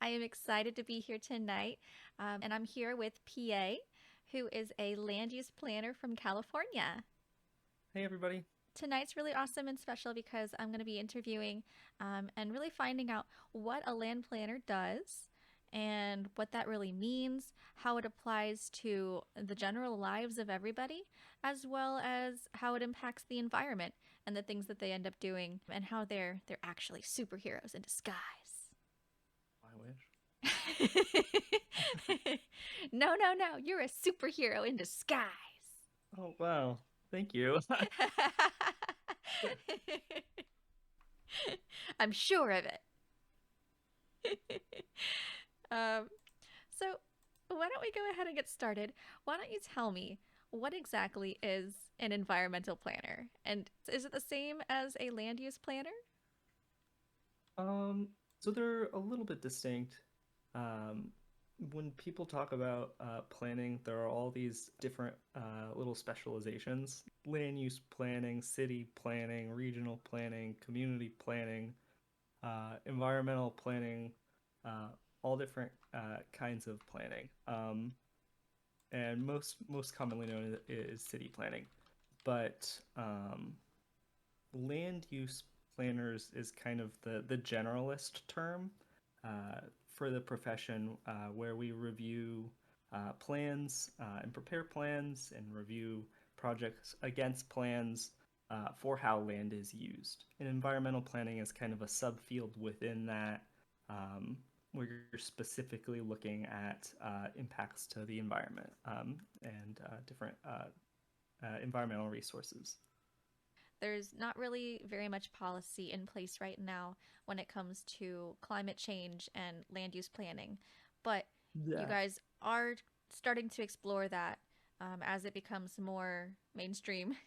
I am excited to be here tonight, and I'm here with PA, who is a land use planner from California. Hey everybody. Tonight's really awesome and special because I'm going to be interviewing and really finding out what a land planner does and what that really means, how it applies to the general lives of everybody, as well as how it impacts the environment and the things that they end up doing and how they're actually superheroes in disguise. I wish. No, no, no. You're a superhero in disguise. Oh wow. Thank you. I'm sure of it. um, so, why don't we go ahead and get started? Why don't you tell me what exactly is an environmental planner? And is it the same as a land use planner? Um, so they're a little bit distinct. Um, when people talk about planning, there are all these different little specializations: land use planning, city planning, regional planning, community planning, environmental planning, uh, all different kinds of planning. And most commonly known is city planning. But land use planners is kind of the generalist term uh, for the profession, where we review plans and prepare plans and review projects against plans for how land is used. And environmental planning is kind of a subfield within that, um, where you're specifically looking at impacts to the environment and different environmental resources. There's not really very much policy in place right now when it comes to climate change and land use planning. But you Yeah. guys are starting to explore that as it becomes more mainstream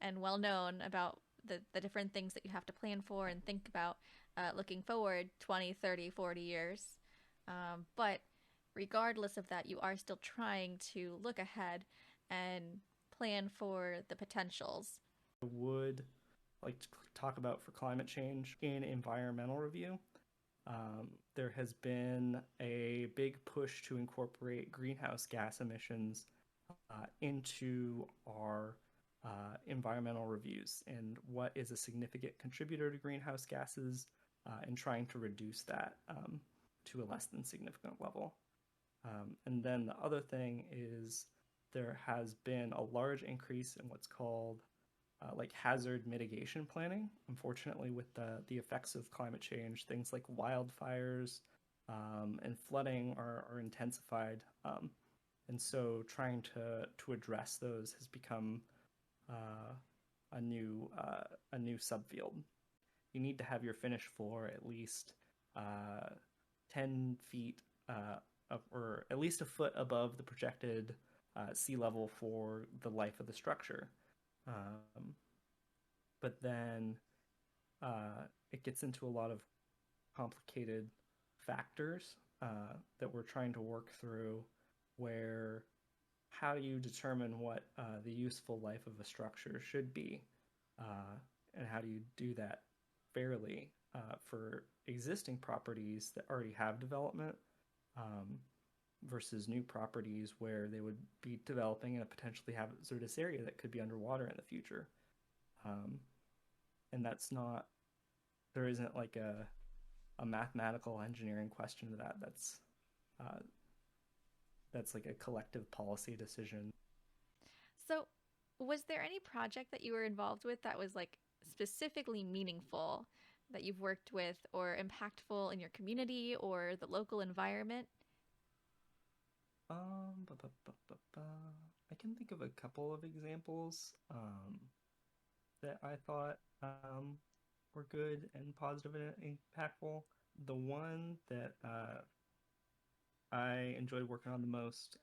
and well known about the different things that you have to plan for and think about looking forward 20, 30, 40 years. But regardless of that, you are still trying to look ahead and plan for the potentials. Would like to talk about for climate change in environmental review. There has been a big push to incorporate greenhouse gas emissions into our environmental reviews and what is a significant contributor to greenhouse gases and trying to reduce that to a less than significant level. And then the other thing is there has been a large increase in what's called like hazard mitigation planning. Unfortunately, with the effects of climate change, things like wildfires and flooding are intensified, and so trying to address those has become uh, a new subfield. You need to have your finished floor at least 10 feet or at least a foot above the projected sea level for the life of the structure. Um, but then it gets into a lot of complicated factors that we're trying to work through, where how do you determine what the useful life of a structure should be, uh, and how do you do that fairly for existing properties that already have development um, versus new properties where they would be developing in a potentially hazardous area that could be underwater in the future. Um, and that's not there isn't like a mathematical engineering question to that. Uh, that's like a collective policy decision. So, was there any project that you were involved with that was like specifically meaningful that you've worked with or impactful in your community or the local environment? Ba, ba, ba, ba, ba. I can think of a couple of examples that I thought were good and positive and impactful. The one that I enjoyed working on the most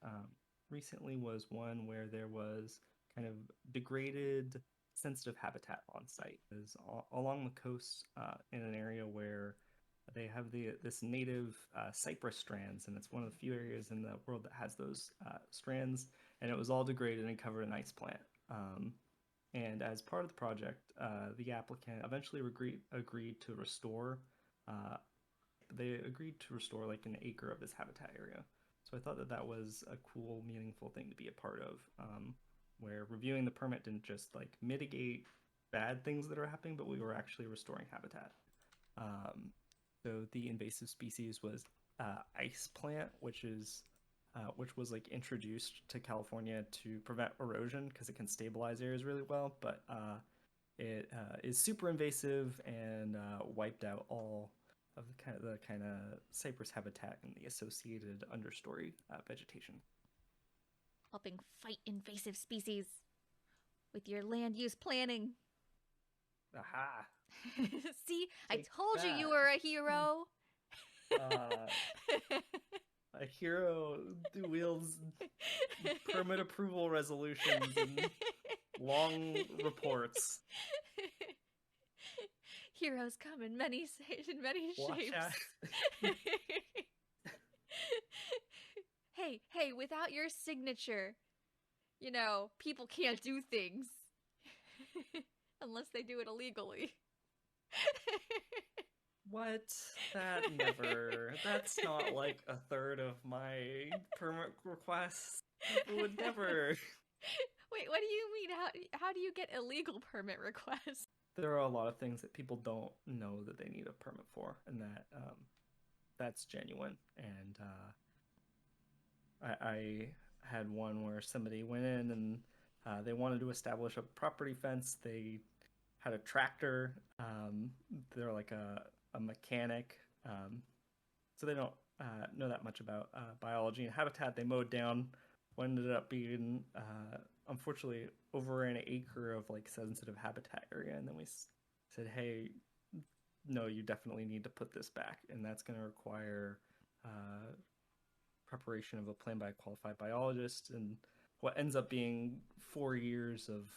recently was one where there was kind of degraded sensitive habitat on site. It was along the coast in an area where they have this native cypress strands, and it's one of the few areas in the world that has those strands. And it was all degraded and covered in ice plant. And as part of the project, the applicant eventually agreed to restore uh, but they agreed to restore like an acre of this habitat area. So I thought that that was a cool, meaningful thing to be a part of, where reviewing the permit didn't just like mitigate bad things that are happening, but we were actually restoring habitat. So the invasive species was ice plant, which was like introduced to California to prevent erosion because it can stabilize areas really well, but it is super invasive and wiped out all of the kind of cypress habitat and the associated understory vegetation. Helping fight invasive species with your land use planning. Aha! See, I Take told you that. you were a hero. A hero who wields permit approval resolutions and long reports. Heroes come in many Watch shapes. out. Hey, without your signature, people can't do things. Unless they do it illegally. What? That never. That's not like a third of my permit requests. People would never. Wait, what do you mean? How do you get illegal permit requests? There are a lot of things that people don't know that they need a permit for, and that's genuine. And I had one where somebody went in and they wanted to establish a property fence. They had a tractor. They're like a mechanic, so they don't know that much about biology and habitat. They mowed down what ended up being, unfortunately, over an acre of like sensitive habitat area. And then we said, hey, no, you definitely need to put this back, and that's going to require preparation of a plan by a qualified biologist, and what ends up being 4 years of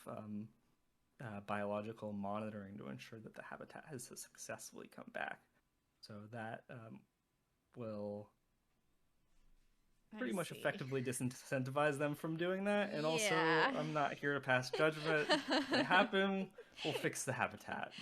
biological monitoring to ensure that the habitat has successfully come back. So that will pretty much effectively disincentivize them from doing that. And also, I'm not here to pass judgment. They happen. We'll fix the habitat.